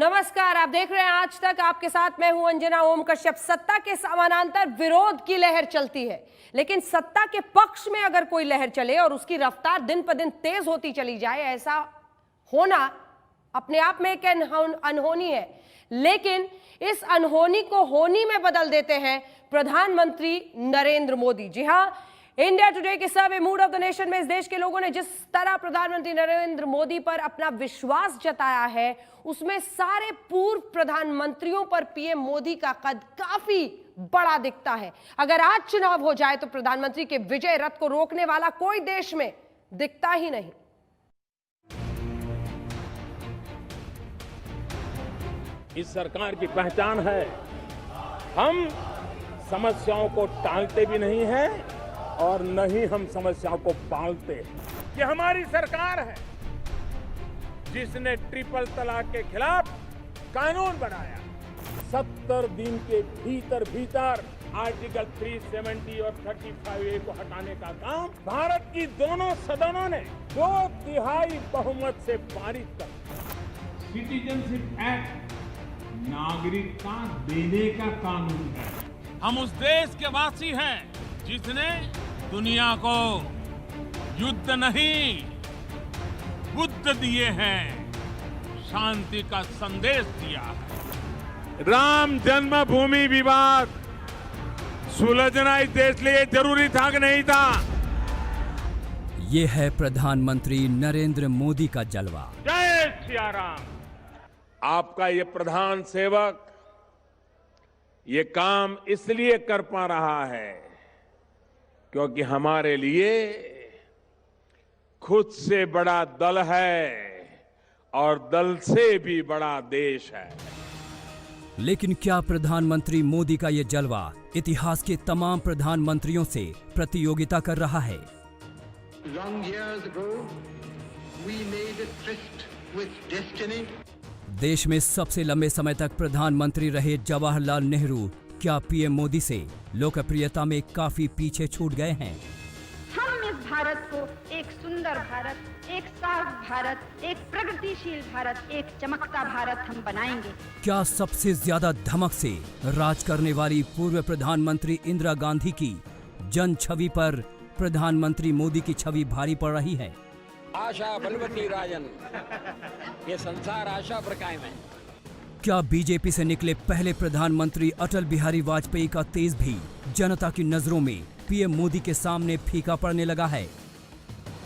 नमस्कार, आप देख रहे हैं आज तक। आपके साथ मैं हूं अंजना ओम कश्यप। सत्ता के समानांतर विरोध की लहर चलती है, लेकिन सत्ता के पक्ष में अगर कोई लहर चले और उसकी रफ्तार दिन पर दिन तेज होती चली जाए, ऐसा होना अपने आप में एक अनहोनी है। लेकिन इस अनहोनी को होनी में बदल देते हैं प्रधानमंत्री नरेंद्र मोदी। जी हां, इंडिया टुडे के सर्वे मूड ऑफ द नेशन में इस देश के लोगों ने जिस तरह प्रधानमंत्री नरेंद्र मोदी पर अपना विश्वास जताया है, उसमें सारे पूर्व प्रधानमंत्रियों पर पीएम मोदी का कद काफी बड़ा दिखता है। अगर आज चुनाव हो जाए तो प्रधानमंत्री के विजय रथ को रोकने वाला कोई देश में दिखता ही नहीं। इस सरकार की पहचान है, हम समस्याओं को टालते भी नहीं हैं और न ही हम समस्याओं को पालते हैं। ये हमारी सरकार है जिसने ट्रिपल तलाक के खिलाफ कानून बनाया। 70 दिन के भीतर आर्टिकल 370 और 35A को हटाने का काम भारत की दोनों सदनों ने 2/3 बहुमत से पारित कर दिया। सिटीजनशिप एक्ट नागरिकता देने का कानून है। हम उस देश के वासी हैं जिसने दुनिया को युद्ध नहीं, बुद्ध दिए हैं, शांति का संदेश दिया है। राम जन्मभूमि विवाद सुलझना इस देश के लिए जरूरी था कि नहीं था? ये है प्रधानमंत्री नरेंद्र मोदी का जलवा। जय सिया राम। आपका ये प्रधान सेवक ये काम इसलिए कर पा रहा है क्योंकि हमारे लिए खुद से बड़ा दल है और दल से भी बड़ा देश है। लेकिन क्या प्रधानमंत्री मोदी का ये जलवा इतिहास के तमाम प्रधानमंत्रियों से प्रतियोगिता कर रहा है? Long years ago, we made a tryst with destiny. देश में सबसे लंबे समय तक प्रधानमंत्री रहे जवाहरलाल नेहरू क्या पीएम मोदी से लोकप्रियता में काफी पीछे छूट गए हैं? हम इस भारत को एक सुंदर भारत, एक साफ भारत, एक प्रगतिशील भारत, एक चमकता भारत हम बनाएंगे। क्या सबसे ज्यादा धमक से राज करने वाली पूर्व प्रधानमंत्री इंदिरा गांधी की जन छवि पर प्रधानमंत्री मोदी की छवि भारी पड़ रही है? आशा बलवती राजन, ये संसार आशा पर कायम है। क्या बीजेपी से निकले पहले प्रधानमंत्री अटल बिहारी वाजपेयी का तेज भी जनता की नजरों में पीएम मोदी के सामने फीका पड़ने लगा है?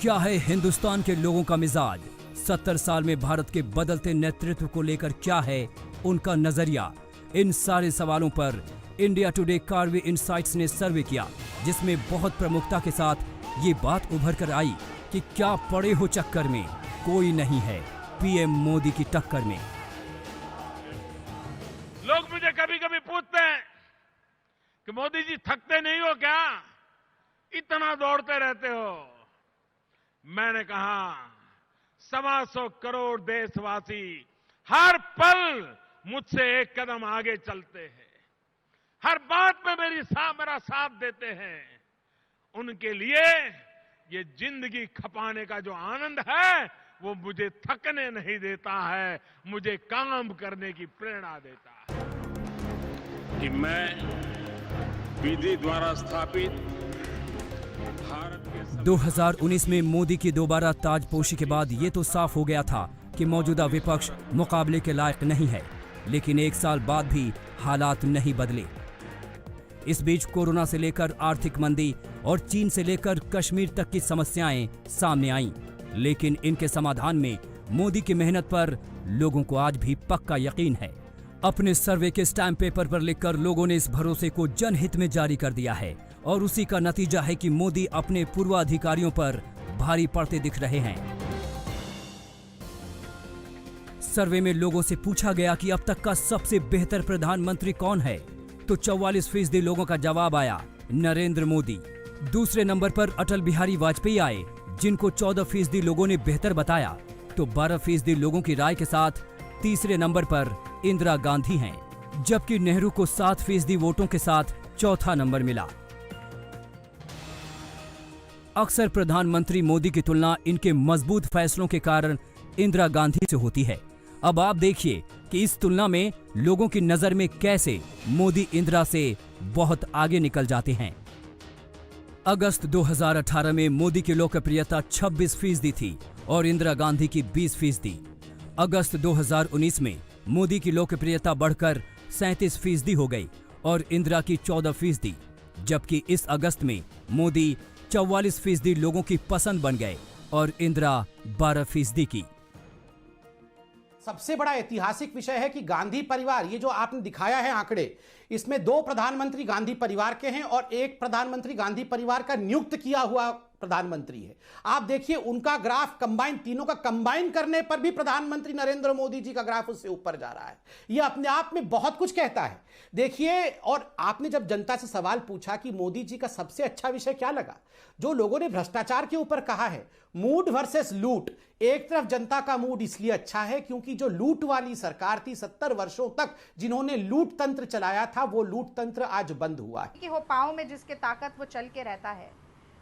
क्या है हिंदुस्तान के लोगों का मिजाज? 70 साल में भारत के बदलते नेतृत्व को लेकर क्या है उनका नजरिया? इन सारे सवालों पर इंडिया टुडे कार्वे इनसाइट्स ने सर्वे किया, जिसमें बहुत प्रमुखता के साथ ये बात उभर कर आई कि क्या पड़े हो चक्कर में कोई नहीं है पीएम मोदी की टक्कर में। लोग मुझे कभी कभी पूछते हैं कि मोदी जी थकते नहीं हो क्या, इतना दौड़ते रहते हो? मैंने कहा 125 करोड़ देशवासी हर पल मुझसे एक कदम आगे चलते हैं, हर बात में मेरा साथ देते हैं। उनके लिए ये जिंदगी खपाने का जो आनंद है वो मुझे थकने नहीं देता है, मुझे काम करने की प्रेरणा देता है। कि मैं विधि द्वारा स्थापित भारत के 2019 में मोदी की दोबारा ताजपोशी के बाद ये तो साफ हो गया था कि मौजूदा विपक्ष मुकाबले के लायक नहीं है, लेकिन एक साल बाद भी हालात नहीं बदले। इस बीच कोरोना से लेकर आर्थिक मंदी और चीन से लेकर कश्मीर तक की समस्याएं सामने आईं, लेकिन इनके समाधान में मोदी की मेहनत पर लोगों को आज भी पक्का यकीन है। अपने सर्वे के स्टैम्प पेपर पर लिखकर लोगों ने इस भरोसे को जनहित में जारी कर दिया है और उसी का नतीजा है कि मोदी अपने पूर्वाधिकारियों पर भारी पड़ते दिख रहे हैं। सर्वे में लोगों से पूछा गया कि अब तक का सबसे बेहतर प्रधानमंत्री कौन है, तो 44% लोगों का जवाब आया नरेंद्र मोदी। दूसरे नंबर पर अटल बिहारी वाजपेयी आए, जिनको 14% लोगों ने बेहतर बताया, तो 12% लोगों की राय के साथ तीसरे नंबर पर इंदिरा गांधी हैं, जबकि नेहरू को 7% वोटों के साथ चौथा नंबर मिला। अक्सर प्रधानमंत्री मोदी की तुलना इनके मजबूत फैसलों के कारण इंदिरा गांधी से होती है। अब आप देखिए कि इस तुलना में लोगों की नजर में कैसे मोदी इंदिरा से बहुत आगे निकल जाते हैं। अगस्त 2018 में मोदी की लोकप्रियता 26% थी और इंदिरा गांधी की 20%। अगस्त 2019 में मोदी की लोकप्रियता बढ़कर 37% हो गई और इंदिरा की 14%, जबकि इस अगस्त में मोदी 44% लोगों की पसंद बन गए और इंदिरा 12% की। सबसे बड़ा ऐतिहासिक विषय है कि गांधी परिवार, ये जो आपने दिखाया है आंकड़े, इसमें 2 प्रधानमंत्री गांधी परिवार के हैं और 1 प्रधानमंत्री गांधी परिवार का नियुक्त किया हुआ प्रधानमंत्री है। आप देखिए उनका ग्राफ कंबाइन, तीनों का कंबाइन करने पर भी प्रधानमंत्री नरेंद्र मोदी जी का ग्राफ उससे ऊपर जा रहा है। यह अपने आप में बहुत कुछ कहता है। देखिए, और आपने जब जनता से सवाल पूछा कि मोदी जी का सबसे अच्छा विषय क्या लगा, जो लोगों ने भ्रष्टाचार के ऊपर कहा है, मूड वर्सेस लूट। एक तरफ जनता का मूड इसलिए अच्छा है क्योंकि जो लूट वाली सरकार थी 70 वर्षों तक जिन्होंने लूट तंत्र चलाया था, वो लूट तंत्र आज बंद हुआ है। कि हो पाँव में जिसके ताकत वो चल के रहता है,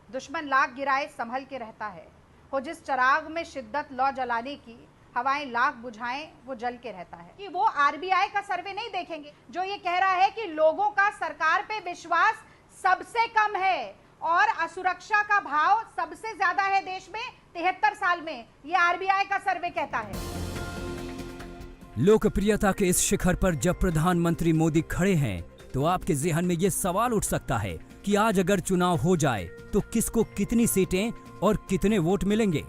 दुश्मन लाख गिराए संभल के रहता है, हो जिस चराग में शिद्दत लौ जलाने की, हवाएं लाख बुझाएं वो जल के रहता है। कि वो आरबीआई का सर्वे नहीं देखेंगे जो ये कह रहा है कि लोगों का सरकार पे विश्वास सबसे कम है और असुरक्षा का भाव सबसे ज्यादा है देश में 73 साल में, ये आरबीआई का सर्वे कहता है। लोकप्रियता के इस शिखर पर जब प्रधानमंत्री मोदी खड़े हैं तो आपके ज़हन में ये सवाल उठ सकता है कि आज अगर चुनाव हो जाए तो किसको कितनी सीटें और कितने वोट मिलेंगे।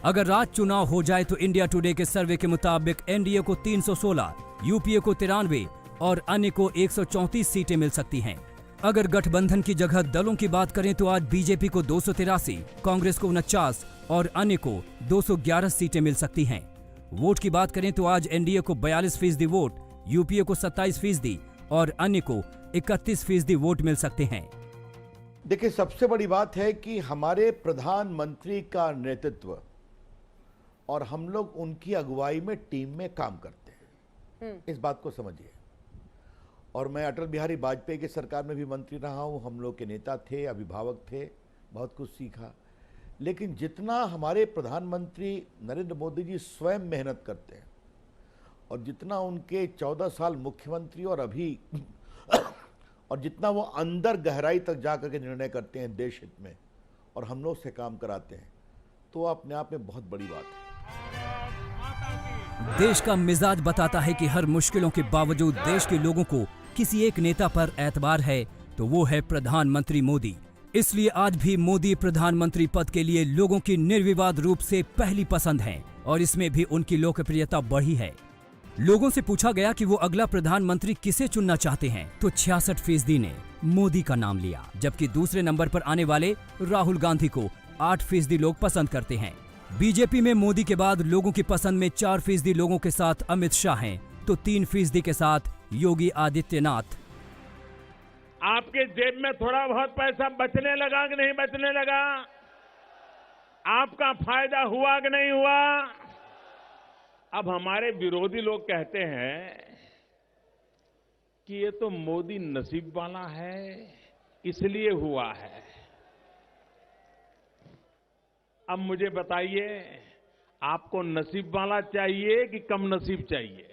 अगर आज चुनाव हो जाए तो इंडिया टुडे के सर्वे के मुताबिक एनडीए को 316, यूपीए को 93 और अन्य को 134 सीटें मिल सकती हैं। अगर गठबंधन की जगह दलों की बात करें तो आज बीजेपी को 283, कांग्रेस को 49 और अन्य को 211 सीटें मिल सकती हैं। वोट की बात करें तो आज एनडीए को 42% वोट, यूपीए को 27% और अन्य को 31% वोट मिल सकते हैं। देखिए, सबसे बड़ी बात है कि हमारे प्रधानमंत्री का नेतृत्व और हम लोग उनकी अगुवाई में टीम में काम करते हैं, इस बात को समझिए। और मैं अटल बिहारी वाजपेयी की सरकार में भी मंत्री रहा हूं, हम लोग के नेता थे, अभिभावक थे, बहुत कुछ सीखा। लेकिन जितना हमारे प्रधानमंत्री नरेंद्र मोदी जी स्वयं मेहनत करते हैं और जितना उनके 14 साल मुख्यमंत्री और अभी और जितना वो अंदर गहराई तक जाकर के निर्णय करते हैं देश हित में और हम लोग से काम कराते हैं, तो अपने आप में बहुत बड़ी बात है। देश का मिजाज बताता है कि हर मुश्किलों के बावजूद देश के लोगों को किसी एक नेता पर एतबार है तो वो है प्रधानमंत्री मोदी। इसलिए आज भी मोदी प्रधानमंत्री पद के लिए लोगों की निर्विवाद रूप से पहली पसंद हैं और इसमें भी उनकी लोकप्रियता बढ़ी है। लोगों से पूछा गया कि वो अगला प्रधानमंत्री किसे चुनना चाहते हैं तो 66% ने मोदी का नाम लिया, जबकि दूसरे नंबर पर आने वाले राहुल गांधी को 8% लोग पसंद करते हैं। बीजेपी में मोदी के बाद लोगों की पसंद में 4% लोगों के साथ अमित शाह हैं तो 3% के साथ योगी आदित्यनाथ। आपके जेब में थोड़ा बहुत पैसा बचने लगा कि नहीं बचने लगा? आपका फायदा हुआ कि नहीं हुआ? अब हमारे विरोधी लोग कहते हैं कि ये तो मोदी नसीब वाला है इसलिए हुआ है। अब मुझे बताइए, आपको नसीब वाला चाहिए कि कम नसीब चाहिए?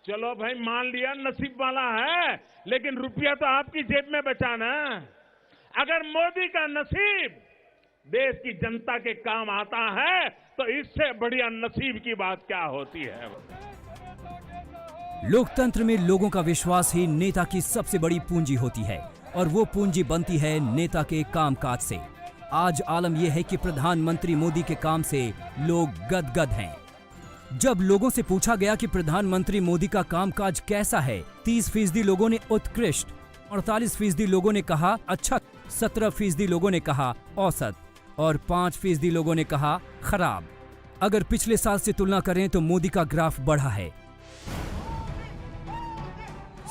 चलो भाई, मान लिया नसीब वाला है, लेकिन रुपया तो आपकी जेब में बचा ना। अगर मोदी का नसीब देश की जनता के काम आता है तो इससे बढ़िया नसीब की बात क्या होती है। लोकतंत्र में लोगों का विश्वास ही नेता की सबसे बड़ी पूंजी होती है और वो पूंजी बनती है नेता के कामकाज से। आज आलम यह है कि प्रधानमंत्री मोदी के काम से लोग गदगद हैं। जब लोगों से पूछा गया कि प्रधानमंत्री मोदी का कामकाज कैसा है, 30% लोगों ने उत्कृष्ट, 48% लोगों ने कहा अच्छा, 17% लोगों ने कहा औसत और 5% लोगों ने कहा खराब। अगर पिछले साल से तुलना करें तो मोदी का ग्राफ बढ़ा है।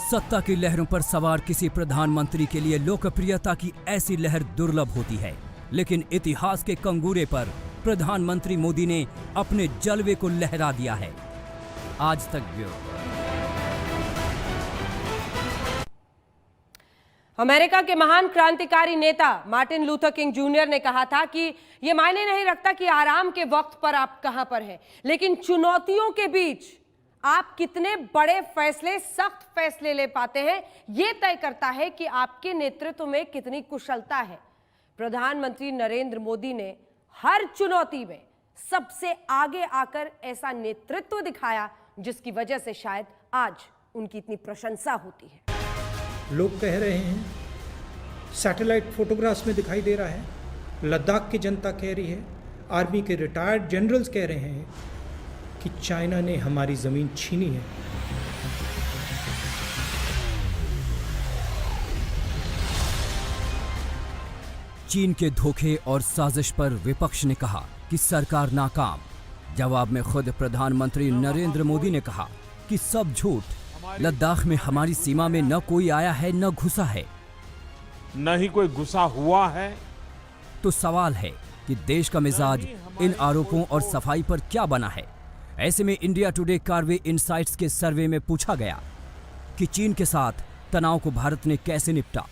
सत्ता की लहरों पर सवार किसी प्रधानमंत्री के लिए लोकप्रियता की ऐसी लहर दुर्लभ होती है, लेकिन इतिहास के कंगूरे पर प्रधानमंत्री मोदी ने अपने जलवे को लहरा दिया है। आज तक ब्यूरो। अमेरिका के महान क्रांतिकारी नेता मार्टिन लूथर किंग जूनियर ने कहा था कि यह मायने नहीं रखता कि आराम के वक्त पर आप कहां पर हैं, लेकिन चुनौतियों के बीच आप कितने बड़े फैसले, सख्त फैसले ले पाते हैं, यह तय करता है कि आपके नेतृत्व में कितनी कुशलता है। प्रधानमंत्री नरेंद्र मोदी ने हर चुनौती में सबसे आगे आकर ऐसा नेतृत्व दिखाया जिसकी वजह से शायद आज उनकी इतनी प्रशंसा होती है। लोग कह रहे हैं, सैटेलाइट फोटोग्राफ्स में दिखाई दे रहा है, लद्दाख की जनता कह रही है, आर्मी के रिटायर्ड जनरल्स कह रहे हैं कि चाइना ने हमारी ज़मीन छीनी है। चीन के धोखे और साजिश पर विपक्ष ने कहा कि सरकार नाकाम। जवाब में खुद प्रधानमंत्री नरेंद्र मोदी ने कहा कि सब झूठ। लद्दाख में हमारी सीमा में न कोई आया है न घुसा है, न ही कोई घुसा हुआ है। तो सवाल है कि देश का मिजाज इन आरोपों और सफाई पर क्या बना है। ऐसे में इंडिया टुडे कार्वे इनसाइट्स के सर्वे में पूछा गया कि चीन के साथ तनाव को भारत ने कैसे निपटा।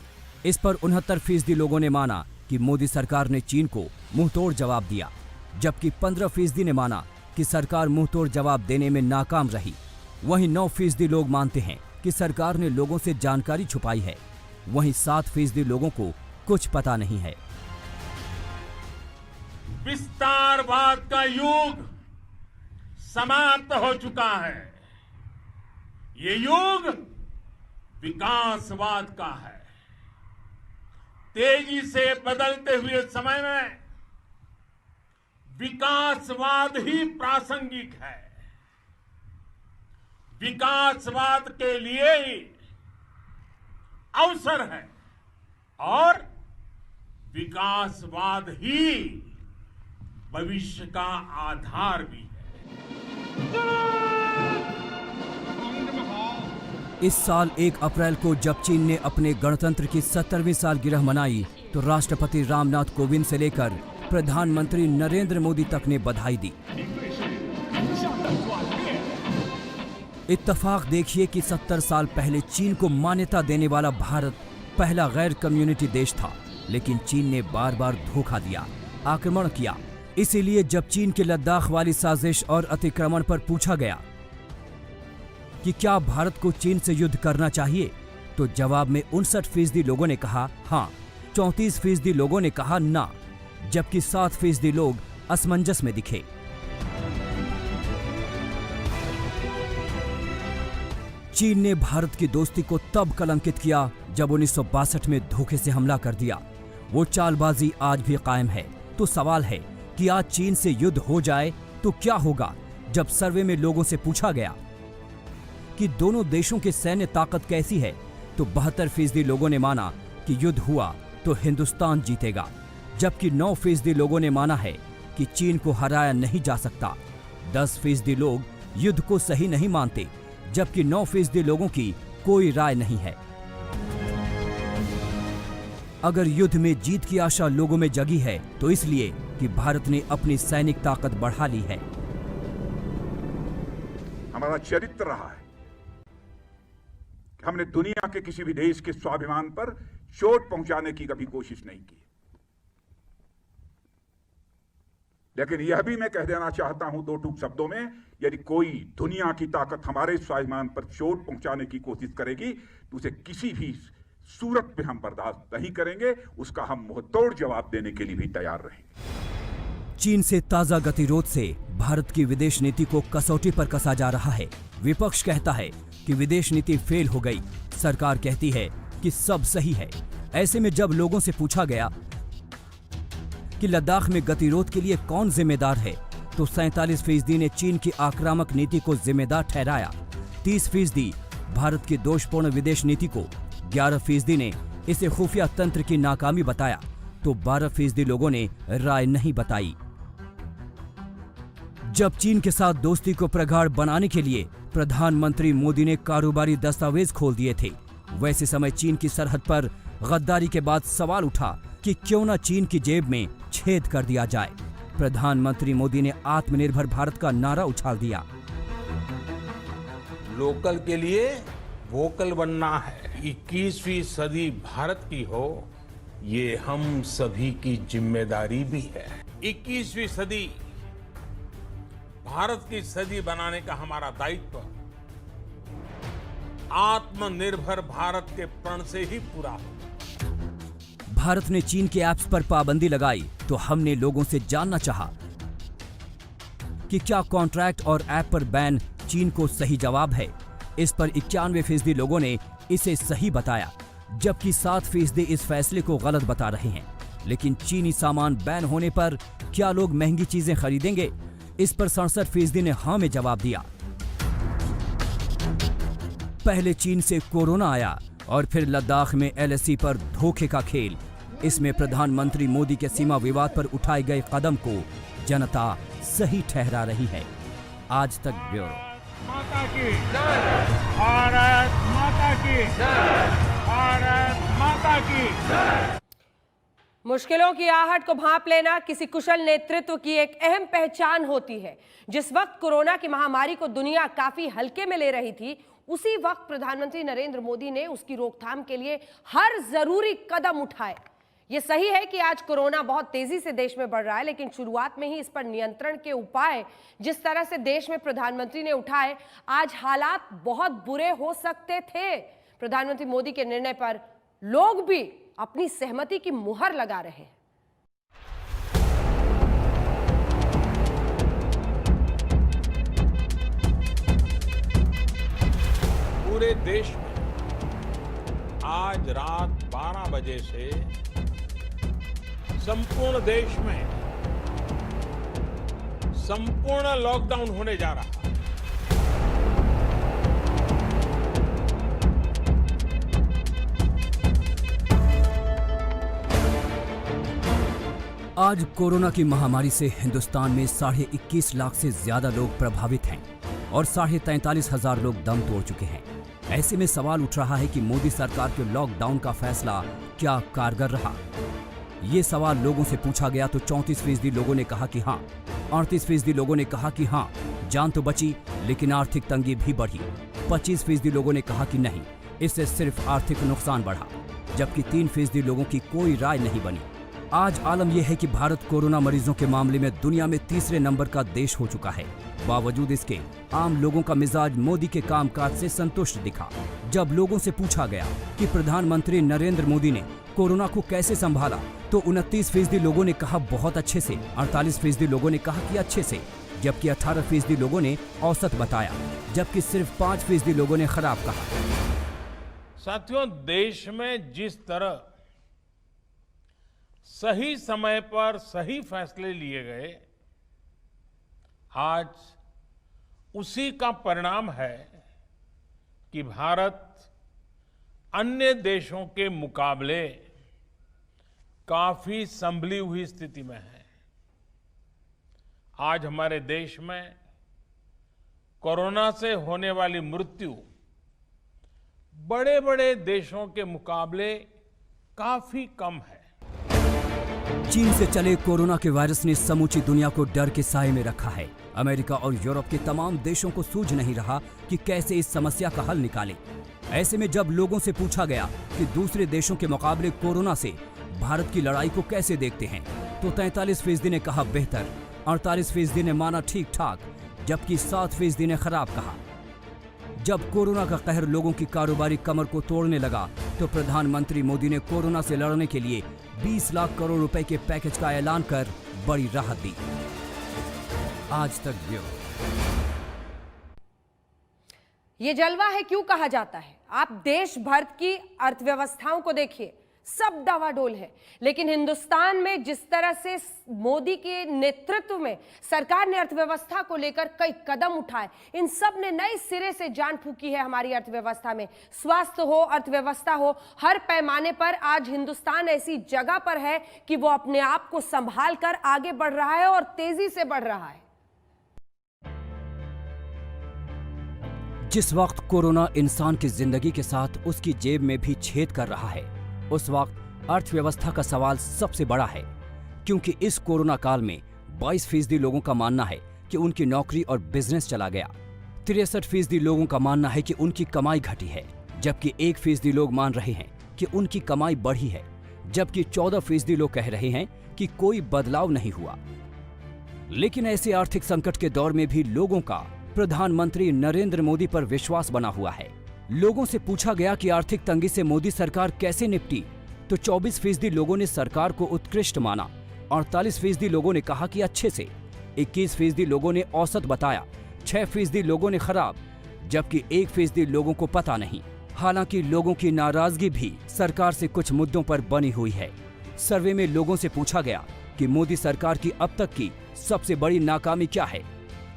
इस पर 69% लोगों ने माना कि मोदी सरकार ने चीन को मुंहतोड़ जवाब दिया, जबकि 15% ने माना कि सरकार मुंहतोड़ जवाब देने में नाकाम रही। वहीं 9% लोग मानते हैं कि सरकार ने लोगों से जानकारी छुपाई है। वहीं 7% लोगों को कुछ पता नहीं है। विस्तारवाद का युग समाप्त हो चुका है। ये युग विकासवाद का है। तेजी से बदलते हुए समय में विकासवाद ही प्रासंगिक है। विकासवाद के लिए ही अवसर है और विकासवाद ही भविष्य का आधार भी है। इस साल 1 अप्रैल को जब चीन ने अपने गणतंत्र की 70वीं सालगिरह मनाई तो राष्ट्रपति रामनाथ कोविंद से लेकर प्रधानमंत्री नरेंद्र मोदी तक ने बधाई दी। इत्तफाक देखिए कि 70 साल पहले चीन को मान्यता देने वाला भारत पहला गैर कम्युनिटी देश था, लेकिन चीन ने बार बार धोखा दिया, आक्रमण किया। इसीलिए जब चीन के लद्दाख वाली साजिश और अतिक्रमण पर पूछा गया कि क्या भारत को चीन से युद्ध करना चाहिए, तो जवाब में 59% लोगों ने कहा हाँ, 34% लोगों ने कहा ना, जबकि 7% लोग असमंजस में दिखे। चीन ने भारत की दोस्ती को तब कलंकित किया जब 1962 में धोखे से हमला कर दिया। वो चालबाजी आज भी कायम है। तो सवाल है कि आज चीन से युद्ध हो जाए तो क्या होगा। जब सर्वे में लोगों से पूछा गया कि दोनों देशों की सैन्य ताकत कैसी है, तो 72% लोगों ने माना कि युद्ध हुआ तो हिंदुस्तान जीतेगा, जबकि 9% लोगों ने माना है कि चीन को हराया नहीं जा सकता। 10% लोग युद्ध को सही नहीं मानते, जबकि 9% लोगों की कोई राय नहीं है। अगर युद्ध में जीत की आशा लोगों में जगी है तो इसलिए कि भारत ने अपनी सैनिक ताकत बढ़ा ली है। हमारा चरित्र रहा है कि हमने दुनिया के किसी भी देश के स्वाभिमान पर चोट पहुंचाने की कभी कोशिश नहीं की। लेकिन यह भी मैं कह देना चाहता हूं 2 टूक शब्दों में, यदि कोई दुनिया की ताकत हमारे स्वाभिमान पर चोट पहुंचाने की कोशिश करेगी तो उसे किसी भी सूरत में हम बर्दाश्त नहीं करेंगे। उसका हम मुंहतोड़ जवाब देने के लिए भी तैयार रहेंगे। चीन से ताजा गतिरोध से भारत की विदेश नीति को कसौटी पर कसा जा रहा है। विपक्ष कहता है कि विदेश नीति फेल हो गई, सरकार कहती है कि सब सही है। ऐसे में जब लोगों से पूछा गया कि लद्दाख में गतिरोध के लिए कौन जिम्मेदार है, तो 47% ने चीन की आक्रामक नीति को जिम्मेदार ठहराया। 30% भारत की दोषपूर्ण विदेश नीति को, 11% ने इसे खुफिया तंत्र की नाकामी बताया, तो 12% लोगों ने राय नहीं बताई। जब चीन के साथ दोस्ती को प्रगाढ़ बनाने के लिए प्रधानमंत्री मोदी ने कारोबारी दस्तावेज खोल दिए थे, वैसे समय चीन की सरहद पर गद्दारी के बाद सवाल उठा कि क्यों न चीन की जेब में छेद कर दिया जाए। प्रधानमंत्री मोदी ने आत्मनिर्भर भारत का नारा उछाल दिया। लोकल के लिए वोकल बनना है, 21वीं सदी भारत की हो, ये हम सभी की जिम्मेदारी भी है। 21वीं सदी भारत की सदी बनाने का हमारा दायित्व आत्मनिर्भर भारत के प्रण से ही पूरा हो। भारत ने चीन के ऐप्स पर पाबंदी लगाई तो हमने लोगों से जानना चाहा कि क्या कॉन्ट्रैक्ट और ऐप पर बैन चीन को सही जवाब है। इस पर 91% लोगों ने इसे सही बताया, जबकि 7% इस फैसले को गलत बता रहे हैं। लेकिन चीनी सामान बैन होने पर क्या लोग महंगी चीजें खरीदेंगे? इस पर 67% ने हाँ में जवाब दिया। पहले चीन से कोरोना आया और फिर लद्दाख में LAC पर धोखे का खेल। इसमें प्रधानमंत्री मोदी के सीमा विवाद पर उठाए गए कदम को जनता सही ठहरा रही है। आज तक ब्यूरो। माता की जय, भारत माता की जय, भारत माता की जय। मुश्किलों की आहट को भांप लेना किसी कुशल नेतृत्व की एक अहम पहचान होती है। जिस वक्त कोरोना की महामारी को दुनिया काफी हल्के में ले रही थी, उसी वक्त प्रधानमंत्री नरेंद्र मोदी ने उसकी रोकथाम के लिए हर जरूरी कदम उठाए। यह सही है कि आज कोरोना बहुत तेजी से देश में बढ़ रहा है, लेकिन शुरुआत में ही इस पर नियंत्रण के उपाय जिस तरह से देश में प्रधानमंत्री ने उठाए, आज हालात बहुत बुरे हो सकते थे। प्रधानमंत्री मोदी के निर्णय पर लोग भी अपनी सहमति की मुहर लगा रहे हैं। पूरे देश में आज रात 12 बजे से संपूर्ण देश में संपूर्ण लॉकडाउन होने जा रहा है। आज कोरोना की महामारी से हिंदुस्तान में 21.5 लाख से ज्यादा लोग प्रभावित हैं और 43,500 लोग दम तोड़ चुके हैं। ऐसे में सवाल उठ रहा है कि मोदी सरकार के लॉकडाउन का फैसला क्या कारगर रहा? ये सवाल लोगों से पूछा गया तो 34% लोगों ने कहा कि हाँ, 38% लोगों ने कहा कि हाँ, जान तो बची लेकिन आर्थिक तंगी भी बढ़ी। 25% लोगों ने कहा कि नहीं, इससे सिर्फ आर्थिक नुकसान बढ़ा, जबकि 3% लोगों की कोई राय नहीं बनी। आज आलम यह है कि भारत कोरोना मरीजों के मामले में दुनिया में 3रे नंबर का देश हो चुका है। बावजूद इसके आम लोगों का मिजाज मोदी के कामकाज से संतुष्ट दिखा। जब लोगों से पूछा गया कि प्रधानमंत्री नरेंद्र मोदी ने कोरोना को कैसे संभाला, तो 29% लोगों ने कहा बहुत अच्छे से, 48% लोगों ने कहा कि अच्छे से, जबकि 18% लोगों ने औसत बताया, जबकि सिर्फ 5% लोगों ने खराब कहा। साथियों, देश में जिस तरह सही समय पर सही फैसले लिए गए, आज उसी का परिणाम है कि भारत अन्य देशों के मुकाबले काफी संभली हुई स्थिति में है। आज हमारे देश में कोरोना से होने वाली मृत्यु बड़े बड़े देशों के मुकाबले काफी कम है। चीन से चले कोरोना के वायरस ने समूची दुनिया को डर के साए में रखा है। अमेरिका और यूरोप के तमाम देशों को सूझ नहीं रहा कि कैसे इस समस्या का हल निकालें। ऐसे में जब लोगों से पूछा गया कि दूसरे देशों के मुकाबले कोरोना से भारत की लड़ाई को कैसे देखते हैं, तो 43% ने कहा बेहतर, 48% ने माना ठीक ठाक, जबकि 7% ने खराब कहा। जब कोरोना का कहर लोगों की कारोबारी कमर को तोड़ने लगा, तो प्रधानमंत्री मोदी ने कोरोना से लड़ने के लिए 20 लाख करोड़ रुपए के पैकेज का ऐलान कर बड़ी राहत दी। आज तक ब्यूरो। ये जलवा है क्यों कहा जाता है? आप देश भर की अर्थव्यवस्थाओं को देखिए, सब डावाडोल है, लेकिन हिंदुस्तान में जिस तरह से मोदी के नेतृत्व में सरकार ने अर्थव्यवस्था को लेकर कई कदम उठाए, इन सब ने नए सिरे से जान फूकी है हमारी अर्थव्यवस्था में। स्वास्थ्य हो, अर्थव्यवस्था हो, हर पैमाने पर आज हिंदुस्तान ऐसी जगह पर है कि वो अपने आप को संभाल कर आगे बढ़ रहा है और तेजी से बढ़ रहा है। जिस वक्त कोरोना इंसान की जिंदगी के साथ उसकी जेब में भी छेद कर रहा है, उस वक्त अर्थव्यवस्था का सवाल सबसे बड़ा है, क्योंकि इस कोरोना काल में 22% लोगों का मानना है कि उनकी नौकरी और बिजनेस चला गया। 63% लोगों का मानना है कि उनकी कमाई घटी है, जबकि 1% लोग मान रहे हैं कि उनकी कमाई बढ़ी है, जबकि 14% लोग कह रहे हैं कि कोई बदलाव नहीं हुआ। लेकिन ऐसे आर्थिक संकट के दौर में भी लोगों का प्रधानमंत्री नरेंद्र मोदी पर विश्वास बना हुआ है। लोगों से पूछा गया कि आर्थिक तंगी से मोदी सरकार कैसे निपटी, तो 24% लोगों ने सरकार को उत्कृष्ट माना, 48% लोगों ने कहा कि अच्छे से, 21% लोगों ने औसत बताया, 6% लोगों ने खराब, जबकि 1% लोगों को पता नहीं। हालांकि लोगों की नाराजगी भी सरकार से कुछ मुद्दों पर बनी हुई है। सर्वे में लोगों से पूछा गया कि मोदी सरकार की अब तक की सबसे बड़ी नाकामी क्या है,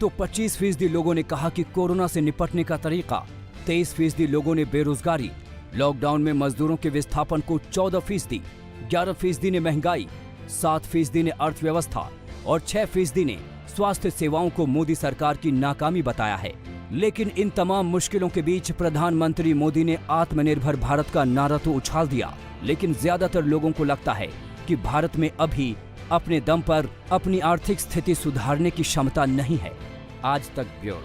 तो 25% लोगों ने कहा कि कोरोना से निपटने का तरीका, 23% लोगों ने बेरोजगारी, लॉकडाउन में मजदूरों के विस्थापन को 14%, 11% ने महंगाई, 7% ने अर्थव्यवस्था और 6% ने स्वास्थ्य सेवाओं को मोदी सरकार की नाकामी बताया है। लेकिन इन तमाम मुश्किलों के बीच प्रधानमंत्री मोदी ने आत्मनिर्भर भारत का नारा तो उछाल दिया, लेकिन ज्यादातर लोगों को लगता है कि भारत में अभी अपने दम पर अपनी आर्थिक स्थिति सुधारने की क्षमता नहीं है। आज तक ब्यूरो।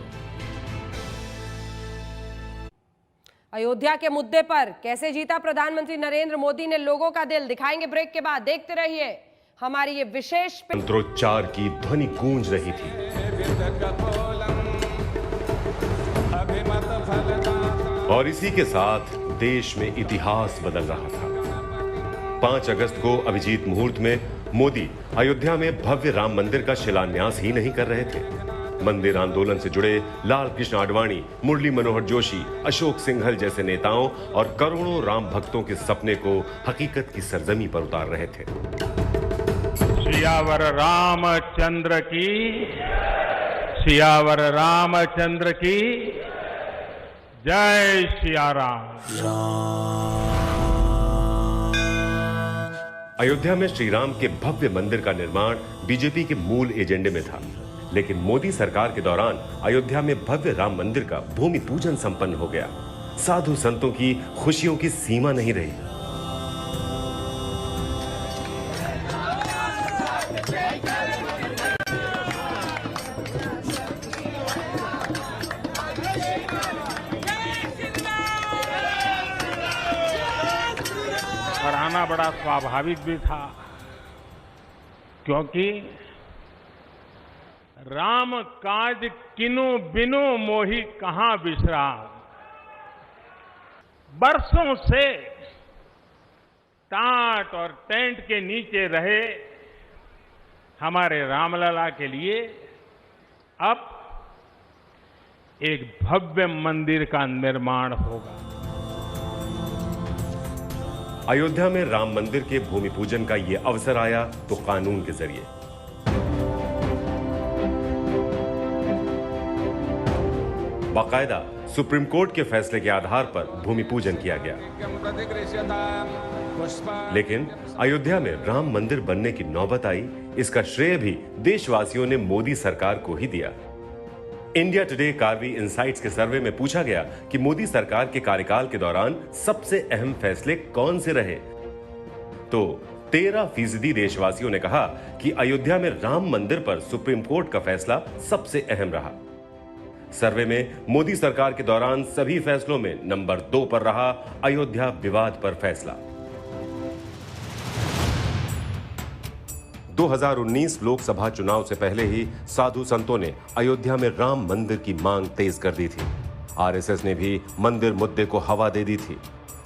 अयोध्या के मुद्दे पर कैसे जीता प्रधानमंत्री नरेंद्र मोदी ने लोगों का दिल, दिखाएंगे ब्रेक के बाद। देखते रहिए हमारी ये विशेष मंत्रोच्चार की ध्वनि गूंज रही थी। और इसी के साथ देश में इतिहास बदल रहा था। 5 अगस्त को अभिजीत मुहूर्त में मोदी अयोध्या में भव्य राम मंदिर का शिलान्यास ही नहीं कर रहे थे। मंदिर आंदोलन से जुड़े लाल कृष्ण आडवाणी, मुरली मनोहर जोशी, अशोक सिंघल जैसे नेताओं और करोड़ों राम भक्तों के सपने को हकीकत की सरजमी पर उतार रहे थे। सियावर रामचंद्र की, सियावर रामचंद्र की जय सिया राम। अयोध्या में श्री राम के भव्य मंदिर का निर्माण बीजेपी के मूल एजेंडे में था, लेकिन मोदी सरकार के दौरान अयोध्या में भव्य राम मंदिर का भूमि पूजन संपन्न हो गया। साधु संतों की खुशियों की सीमा नहीं रही। और आना बड़ा स्वाभाविक भी था, क्योंकि राम काज किनु बिनु मोहि कहां विश्राम। बरसों से टाट और टेंट के नीचे रहे हमारे रामलला के लिए अब एक भव्य मंदिर का निर्माण होगा। अयोध्या में राम मंदिर के भूमि पूजन का यह अवसर आया तो कानून के जरिए। बाकायदा सुप्रीम कोर्ट के फैसले के आधार पर भूमि पूजन किया गया। लेकिन अयोध्या में राम मंदिर बनने की नौबत आई, इसका श्रेय भी देशवासियों ने मोदी सरकार को ही दिया। इंडिया टुडे कार्वी इनसाइट्स के सर्वे में पूछा गया कि मोदी सरकार के कार्यकाल के दौरान सबसे अहम फैसले कौन से रहे, तो 13% देशवासियों ने कहा कि अयोध्या में राम मंदिर पर सुप्रीम कोर्ट का फैसला सबसे अहम रहा। सर्वे में मोदी सरकार के दौरान सभी फैसलों में नंबर 2 पर रहा अयोध्या विवाद पर फैसला। 2019 लोकसभा चुनाव से पहले ही साधु संतों ने अयोध्या में राम मंदिर की मांग तेज कर दी थी। आरएसएस ने भी मंदिर मुद्दे को हवा दे दी थी।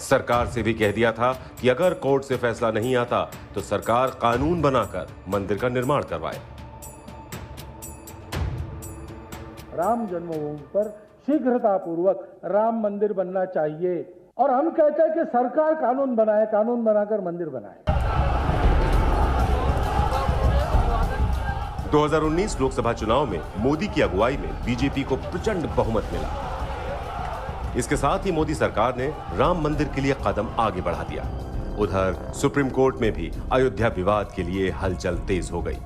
सरकार से भी कह दिया था कि अगर कोर्ट से फैसला नहीं आता तो सरकार कानून बनाकर मंदिर का निर्माण करवाए। राम जन्मभूमि पर शीघ्रतापूर्वक राम मंदिर बनना चाहिए और हम कहते हैं कि सरकार कानून बनाए, कानून बनाकर मंदिर बनाए। 2019 लोकसभा चुनाव में मोदी की अगुवाई में बीजेपी को प्रचंड बहुमत मिला। इसके साथ ही मोदी सरकार ने राम मंदिर के लिए कदम आगे बढ़ा दिया। उधर सुप्रीम कोर्ट में भी अयोध्या विवाद के लिए हलचल तेज हो गई।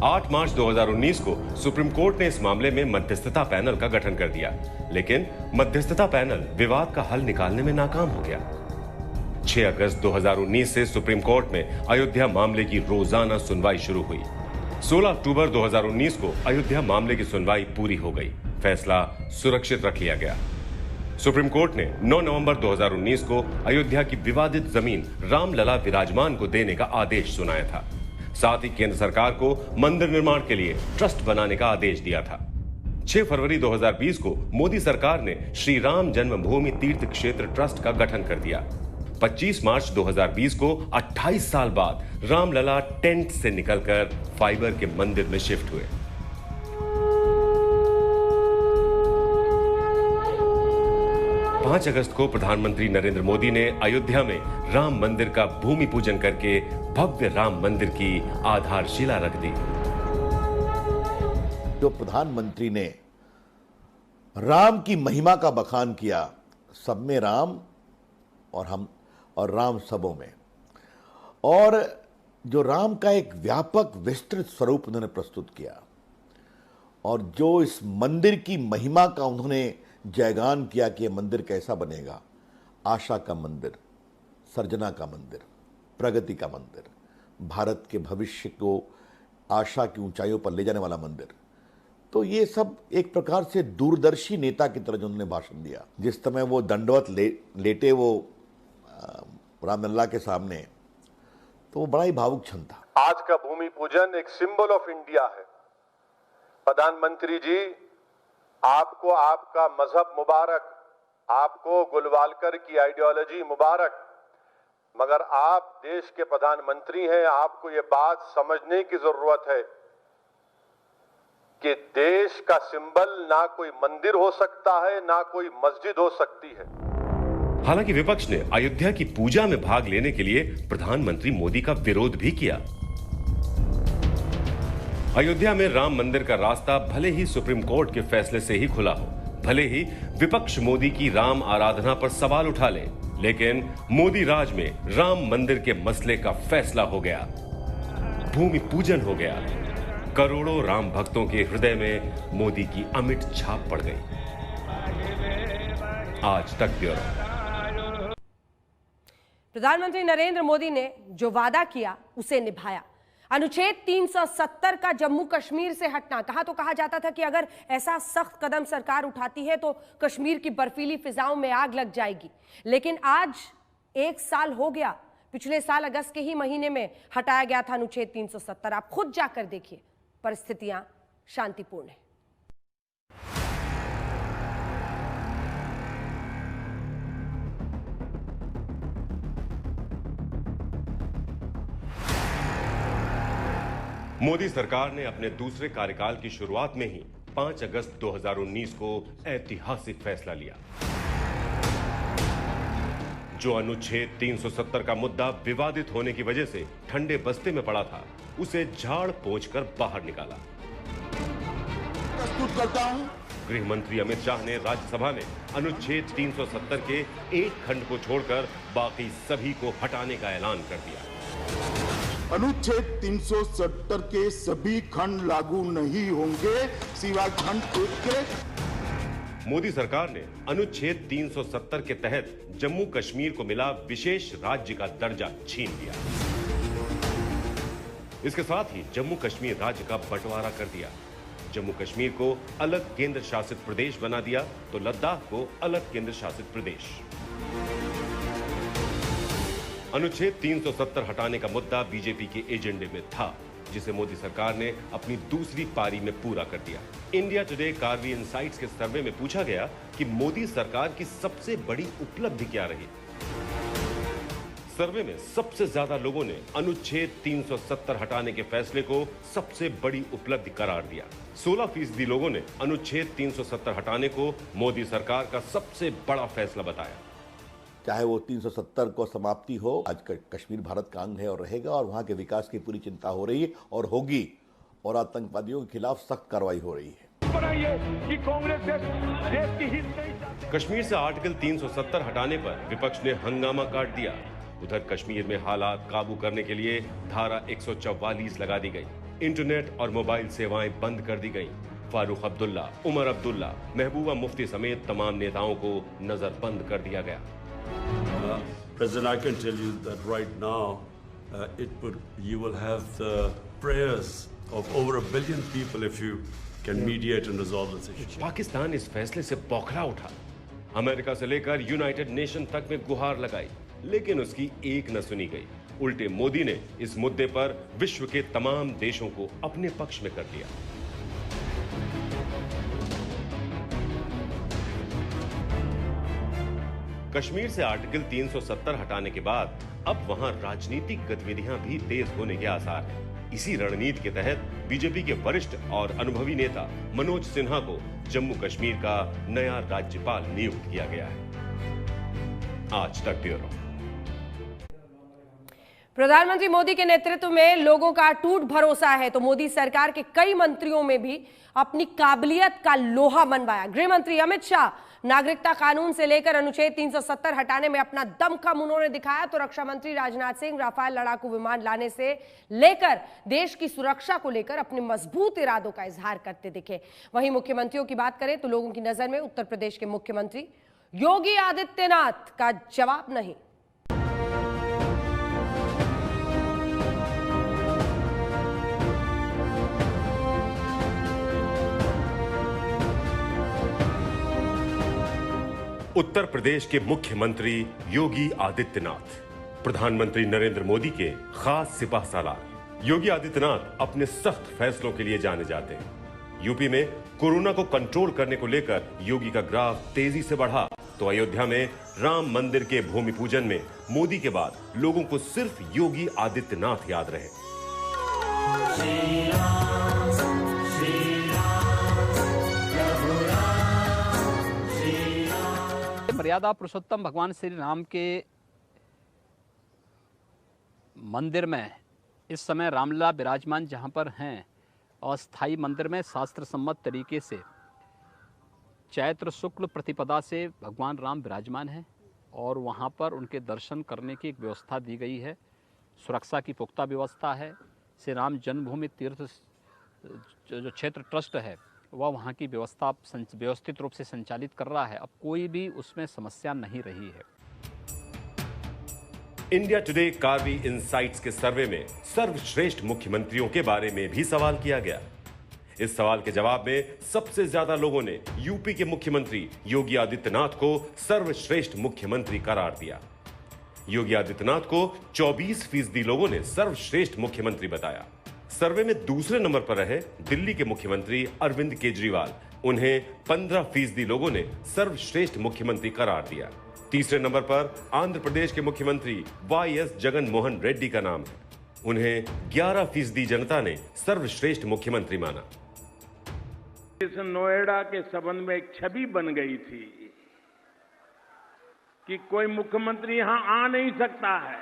8 मार्च 2019 को सुप्रीम कोर्ट ने इस मामले में मध्यस्थता पैनल का गठन कर दिया, लेकिन मध्यस्थता पैनल विवाद का हल निकालने में नाकाम हो गया। 6 अगस्त 2019 से सुप्रीम कोर्ट में अयोध्या मामले की रोजाना सुनवाई शुरू हुई। 16 अक्टूबर 2019 को अयोध्या मामले की सुनवाई पूरी हो गई। फैसला सुरक्षित रख लिया गया। सुप्रीम कोर्ट ने 9 नवंबर 2019 को अयोध्या की विवादित जमीन रामलला विराजमान को देने का आदेश सुनाया था। साथ ही केंद्र सरकार को मंदिर निर्माण के लिए ट्रस्ट बनाने का आदेश दिया था। 6 फरवरी 2020 को मोदी सरकार ने श्री राम जन्मभूमि तीर्थ क्षेत्र ट्रस्ट का गठन कर दिया। 25 मार्च 2020 को 28 साल बाद रामलला टेंट से निकलकर फाइबर के मंदिर में शिफ्ट हुए। 5 अगस्त को प्रधानमंत्री नरेंद्र मोदी ने अयोध्या में राम मंदिर का भूमि पूजन करके भव्य राम मंदिर की आधारशिला रख दी। जो प्रधानमंत्री ने राम की महिमा का बखान किया, सब में राम और हम और राम सबों में, और जो राम का एक व्यापक विस्तृत स्वरूप उन्होंने प्रस्तुत किया, और जो इस मंदिर की महिमा का उन्होंने जयगान किया कि यह मंदिर कैसा बनेगा, आशा का मंदिर, सर्जना का मंदिर, प्रगति का मंदिर, भारत के भविष्य को आशा की ऊंचाइयों पर ले जाने वाला मंदिर। तो ये सब एक प्रकार से दूरदर्शी नेता की तरह जो उन्होंने भाषण दिया। जिस समय वो दंडवत लेटे वो रामलला के सामने, तो वो बड़ा ही भावुक क्षण था। आज का भूमि पूजन एक सिंबल ऑफ इंडिया है। प्रधानमंत्री जी, आपको आपका मजहब मुबारक, आपको गुलवालकर की आइडियोलॉजी मुबारक, मगर आप देश के प्रधानमंत्री हैं। आपको ये बात समझने की जरूरत है कि देश का सिंबल ना कोई मंदिर हो सकता है, ना कोई मस्जिद हो सकती है। हालांकि विपक्ष ने अयोध्या की पूजा में भाग लेने के लिए प्रधानमंत्री मोदी का विरोध भी किया। अयोध्या में राम मंदिर का रास्ता भले ही सुप्रीम कोर्ट के फैसले से ही खुला हो, भले ही विपक्ष मोदी की राम आराधना पर सवाल उठा ले, लेकिन मोदी राज में राम मंदिर के मसले का फैसला हो गया, भूमि पूजन हो गया, करोड़ों राम भक्तों के हृदय में मोदी की अमिट छाप पड़ गई। आज तक ब्यूरो। प्रधानमंत्री नरेंद्र मोदी ने जो वादा किया उसे निभाया। अनुच्छेद 370 का जम्मू कश्मीर से हटना, कहा तो कहा जाता था कि अगर ऐसा सख्त कदम सरकार उठाती है तो कश्मीर की बर्फीली फिजाओं में आग लग जाएगी। लेकिन आज 1 साल हो गया, पिछले साल अगस्त के ही महीने में हटाया गया था अनुच्छेद 370। आप खुद जाकर देखिए, परिस्थितियां शांतिपूर्ण है। मोदी सरकार ने अपने दूसरे कार्यकाल की शुरुआत में ही 5 अगस्त 2019 को ऐतिहासिक फैसला लिया। जो अनुच्छेद 370 का मुद्दा विवादित होने की वजह से ठंडे बस्ते में पड़ा था, उसे झाड़ पोंछकर बाहर निकाला। प्रस्तुत करता हूं। गृह मंत्री अमित शाह ने राज्यसभा में अनुच्छेद 370 के एक खंड को छोड़कर बाकी सभी को हटाने का ऐलान कर दिया। अनुच्छेद 370 के सभी खंड लागू नहीं होंगे सिवाय खंड 1 के। मोदी सरकार ने अनुच्छेद 370 के तहत जम्मू कश्मीर को मिला विशेष राज्य का दर्जा छीन लिया। इसके साथ ही जम्मू कश्मीर राज्य का बंटवारा कर दिया। जम्मू कश्मीर को अलग केंद्र शासित प्रदेश बना दिया तो लद्दाख को अलग केंद्र शासित प्रदेश। अनुच्छेद 370 हटाने का मुद्दा बीजेपी के एजेंडे में था, जिसे मोदी सरकार ने अपनी दूसरी पारी में पूरा कर दिया। इंडिया टुडे कार्वी इनसाइट्स के सर्वे में पूछा गया कि मोदी सरकार की सबसे बड़ी उपलब्धि क्या रही। सर्वे में सबसे ज्यादा लोगों ने अनुच्छेद 370 हटाने के फैसले को सबसे बड़ी उपलब्धि करार दिया। 16% लोगों ने अनुच्छेद 370 हटाने को मोदी सरकार का सबसे बड़ा फैसला बताया। चाहे वो 370 को समाप्ति हो, आज कश्मीर भारत का अंग है और रहेगा, और वहां के विकास की पूरी चिंता हो रही है और होगी, और आतंकवादियों के खिलाफ सख्त कार्रवाई हो रही है। कश्मीर से आर्टिकल 370 हटाने पर विपक्ष ने हंगामा काट दिया। उधर कश्मीर में हालात काबू करने के लिए धारा 144 लगा दी गई। इंटरनेट और मोबाइल सेवाएं बंद कर दी गई। फारूक अब्दुल्ला, उमर अब्दुल्ला, महबूबा मुफ्ती समेत तमाम नेताओं को नजरबंद कर दिया गया। President, I can tell you that right now, you will have the prayers of over 1 billion people if you can mediate and resolve this issue. Pakistan इस फैसले से बौखला उठा। अमेरिका से लेकर यूनाइटेड नेशन तक में गुहार लगाई, लेकिन उसकी एक न सुनी गई। उल्टे मोदी ने इस मुद्दे पर विश्व के तमाम देशों को अपने पक्ष में कर लिया। कश्मीर से आर्टिकल 370 हटाने के बाद अब वहां राजनीतिक गतिविधियां भी तेज होने के आसार हैं। इसी रणनीति के तहत बीजेपी के वरिष्ठ और अनुभवी नेता मनोज सिन्हा को जम्मू कश्मीर का नया राज्यपाल नियुक्त किया गया है। आज तक ब्यूरो। प्रधानमंत्री मोदी के नेतृत्व में लोगों का अटूट भरोसा है, तो मोदी सरकार के कई मंत्रियों में भी अपनी काबिलियत का लोहा मनवाया। गृह मंत्री अमित शाह नागरिकता कानून से लेकर अनुच्छेद 370 हटाने में अपना दमखम उन्होंने दिखाया, तो रक्षा मंत्री राजनाथ सिंह राफेल लड़ाकू विमान लाने से लेकर देश की सुरक्षा को लेकर अपने मजबूत इरादों का इजहार करते दिखे। वहीं मुख्यमंत्रियों की बात करें तो लोगों की नजर में उत्तर प्रदेश के मुख्यमंत्री योगी आदित्यनाथ का जवाब नहीं। उत्तर प्रदेश के मुख्यमंत्री योगी आदित्यनाथ प्रधानमंत्री नरेंद्र मोदी के खास सिपह सालार। योगी आदित्यनाथ अपने सख्त फैसलों के लिए जाने जाते हैं। यूपी में कोरोना को कंट्रोल करने को लेकर योगी का ग्राफ तेजी से बढ़ा, तो अयोध्या में राम मंदिर के भूमि पूजन में मोदी के बाद लोगों को सिर्फ योगी आदित्यनाथ याद रहे। मर्यादा पुरुषोत्तम भगवान श्री राम के मंदिर में इस समय रामलला विराजमान जहाँ पर हैं, अस्थाई मंदिर में शास्त्र सम्मत तरीके से चैत्र शुक्ल प्रतिपदा से भगवान राम विराजमान हैं और वहाँ पर उनके दर्शन करने की एक व्यवस्था दी गई है। सुरक्षा की पुख्ता व्यवस्था है। श्री राम जन्मभूमि तीर्थ जो क्षेत्र ट्रस्ट है वह वहाँ की व्यवस्था व्यवस्थित रूप से संचालित कर रहा है। अब कोई भी उसमें समस्या नहीं रही है। इंडिया टुडे कार्वी इनसाइट्स के सर्वे में सर्वश्रेष्ठ मुख्यमंत्रियों के बारे में भी सवाल किया गया। इस सवाल के जवाब में सबसे ज्यादा लोगों ने यूपी के मुख्यमंत्री योगी आदित्यनाथ को सर्वश्रेष्ठ मुख्यमंत्री करार दिया। योगी आदित्यनाथ को 24% लोगों ने सर्वश्रेष्ठ मुख्यमंत्री बताया। सर्वे में दूसरे नंबर पर रहे दिल्ली के मुख्यमंत्री अरविंद केजरीवाल, उन्हें 15% लोगों ने सर्वश्रेष्ठ मुख्यमंत्री करार दिया। तीसरे नंबर पर आंध्र प्रदेश के मुख्यमंत्री वाईएस जगन मोहन रेड्डी का नाम है, उन्हें 11% जनता ने सर्वश्रेष्ठ मुख्यमंत्री माना। इस नोएडा के संबंध में एक छवि बन गई थी कि कोई मुख्यमंत्री यहां आ नहीं सकता है।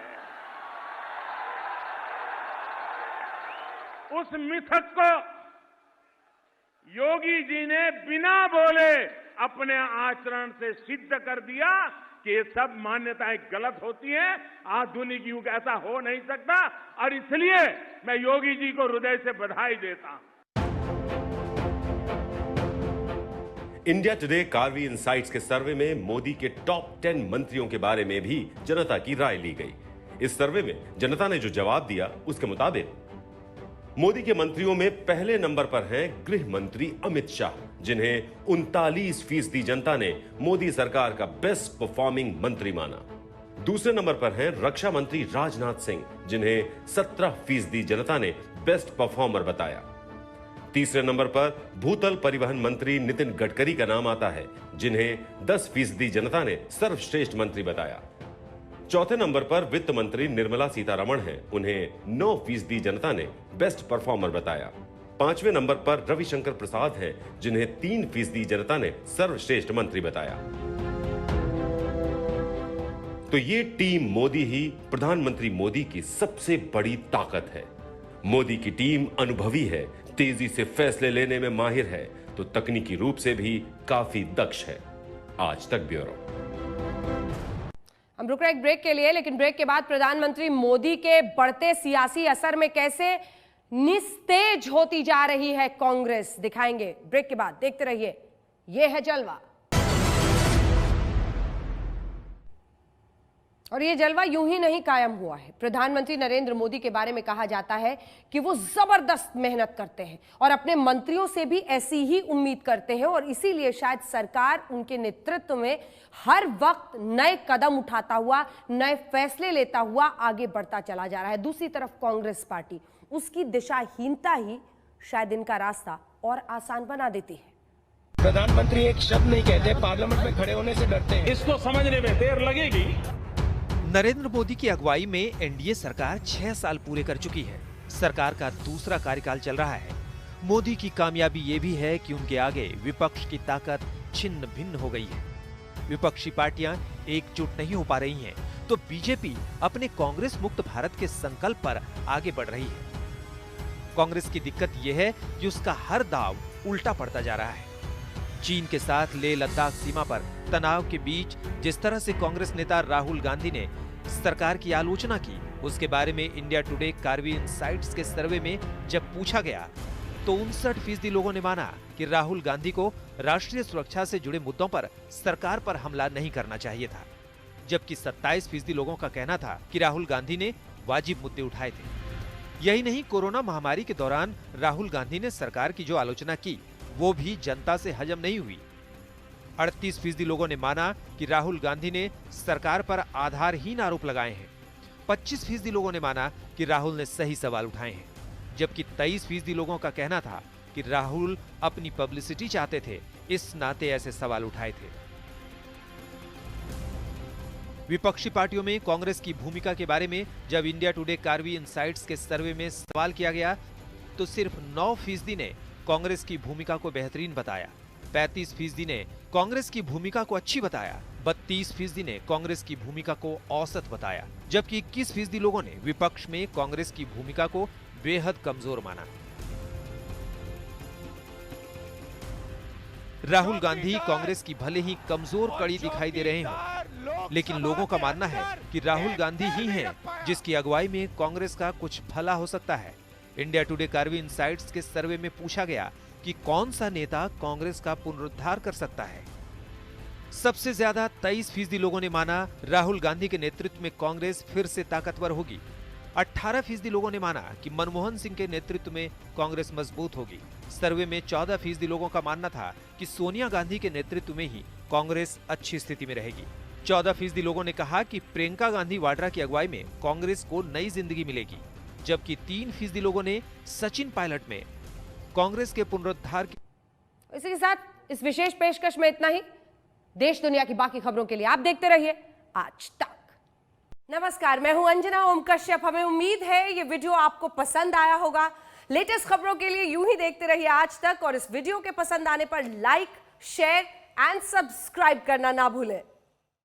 उस मिथक को योगी जी ने बिना बोले अपने आचरण से सिद्ध कर दिया कि ये सब मान्यताएं गलत होती हैं। आधुनिक युग ऐसा हो नहीं सकता और इसलिए मैं योगी जी को हृदय से बधाई देता हूं। इंडिया टुडे कार्वी इनसाइट्स के सर्वे में मोदी के टॉप 10 मंत्रियों के बारे में भी जनता की राय ली गई। इस सर्वे में जनता ने जो जवाब दिया उसके मुताबिक मोदी के मंत्रियों में पहले नंबर पर हैं गृह मंत्री अमित शाह, जिन्हें 39% जनता ने मोदी सरकार का बेस्ट परफॉर्मिंग मंत्री माना। दूसरे नंबर पर हैं रक्षा मंत्री राजनाथ सिंह, जिन्हें 17% जनता ने बेस्ट परफॉर्मर बताया। तीसरे नंबर पर भूतल परिवहन मंत्री नितिन गडकरी का नाम आता है, जिन्हें 10% जनता ने सर्वश्रेष्ठ मंत्री बताया। चौथे नंबर पर वित्त मंत्री निर्मला सीतारमण हैं, उन्हें 9% जनता ने बेस्ट परफॉर्मर बताया। पांचवें नंबर पर रविशंकर प्रसाद हैं, जिन्हें 3% जनता ने सर्वश्रेष्ठ मंत्री बताया। तो ये टीम मोदी ही प्रधानमंत्री मोदी की सबसे बड़ी ताकत है। मोदी की टीम अनुभवी है, तेजी से फैसले लेने में माहिर है, तो तकनीकी रूप से भी काफी दक्ष है। आज तक ब्यूरो। हम रुक रहे एक ब्रेक के लिए, लेकिन ब्रेक के बाद प्रधानमंत्री मोदी के बढ़ते सियासी असर में कैसे निस्तेज होती जा रही है कांग्रेस, दिखाएंगे ब्रेक के बाद। देखते रहिए, ये है जलवा। और ये जलवा यूं ही नहीं कायम हुआ है। प्रधानमंत्री नरेंद्र मोदी के बारे में कहा जाता है कि वो जबरदस्त मेहनत करते हैं और अपने मंत्रियों से भी ऐसी ही उम्मीद करते हैं, और इसीलिए शायद सरकार उनके नेतृत्व में हर वक्त नए कदम उठाता हुआ, नए फैसले लेता हुआ आगे बढ़ता चला जा रहा है। दूसरी तरफ कांग्रेस पार्टी, उसकी दिशाहीनता ही शायद इनका रास्ता और आसान बना देती है। प्रधानमंत्री एक शब्द नहीं कहते, पार्लियामेंट में खड़े होने से डरते हैं। इसको समझने में देर लगेगी। नरेंद्र मोदी की अगुवाई में एनडीए सरकार 6 साल पूरे कर चुकी है। सरकार का दूसरा कार्यकाल चल रहा है। मोदी की कामयाबी ये भी है कि उनके आगे विपक्ष की ताकत छिन्न भिन्न हो गई है। विपक्षी पार्टियां एकजुट नहीं हो पा रही हैं, तो बीजेपी अपने कांग्रेस मुक्त भारत के संकल्प पर आगे बढ़ रही है। कांग्रेस की दिक्कत यह है कि उसका हर दाव उल्टा पड़ता जा रहा है। चीन के साथ लेह लद्दाख सीमा पर तनाव के बीच जिस तरह से कांग्रेस नेता राहुल गांधी ने सरकार की आलोचना की, उसके बारे में इंडिया टुडे कार्वी इनसाइट्स के सर्वे में जब पूछा गया तो 59% लोगों ने माना कि राहुल गांधी को राष्ट्रीय सुरक्षा से जुड़े मुद्दों पर सरकार पर हमला नहीं करना चाहिए था, जबकि 27% लोगों का कहना था कि राहुल गांधी ने वाजिब मुद्दे उठाए थे। यही नहीं, कोरोना महामारी के दौरान राहुल गांधी ने सरकार की जो आलोचना की वो भी जनता से हजम नहीं हुई। 38% लोगों ने माना कि राहुल गांधी ने सरकार पर आधारहीन आरोप लगाए हैं। 25% लोगों ने माना कि राहुल ने सही सवाल उठाए हैं, जबकि 23% लोगों का कहना था कि राहुल अपनी पब्लिसिटी चाहते थे, इस नाते ऐसे सवाल उठाए थे। विपक्षी पार्टियों में कांग्रेस की भूमिका के बारे में जब इंडिया टुडे कार्वी इनसाइट्स के सर्वे में सवाल किया गया तो सिर्फ 9% ने कांग्रेस की भूमिका को बेहतरीन बताया, 35% ने कांग्रेस की भूमिका को अच्छी बताया, 32% ने कांग्रेस की भूमिका को औसत बताया, जबकि 21% लोगों ने विपक्ष में कांग्रेस की भूमिका को बेहद कमजोर माना। राहुल गांधी कांग्रेस की भले ही कमजोर कड़ी दिखाई दे रहे हों, लेकिन लोगों का मानना है कि राहुल गांधी ही हैं जिसकी अगुवाई में कांग्रेस का कुछ भला हो सकता है। इंडिया टुडे कार्वी इनसाइट्स के सर्वे में पूछा गया कि कौन सा नेता कांग्रेस का पुनरुद्धार कर सकता है। सबसे ज्यादा 23% लोगों ने माना राहुल गांधी के नेतृत्व में कांग्रेस फिर से ताकतवर होगी। 18% लोगों ने माना कि मनमोहन सिंह के नेतृत्व में कांग्रेस मजबूत होगी। सर्वे में 14% लोगों का मानना था कि सोनिया गांधी के नेतृत्व में ही कांग्रेस अच्छी स्थिति में रहेगी। 14% लोगों ने कहा कि प्रियंका गांधी वाड्रा की अगुवाई में कांग्रेस को नई जिंदगी मिलेगी, जबकि 3% लोगों ने सचिन पायलट में कांग्रेस के पुनरुद्धार की। इसी के साथ इस विशेष पेशकश में इतना ही। देश दुनिया की बाकी खबरों के लिए आप देखते रहिए आज तक। नमस्कार, मैं हूं अंजना ओम कश्यप। हमें उम्मीद है ये वीडियो आपको पसंद आया होगा। लेटेस्ट खबरों के लिए यूं ही देखते रहिए आज तक, और इस वीडियो के पसंद आने पर लाइक, शेयर एंड सब्सक्राइब करना ना भूलें।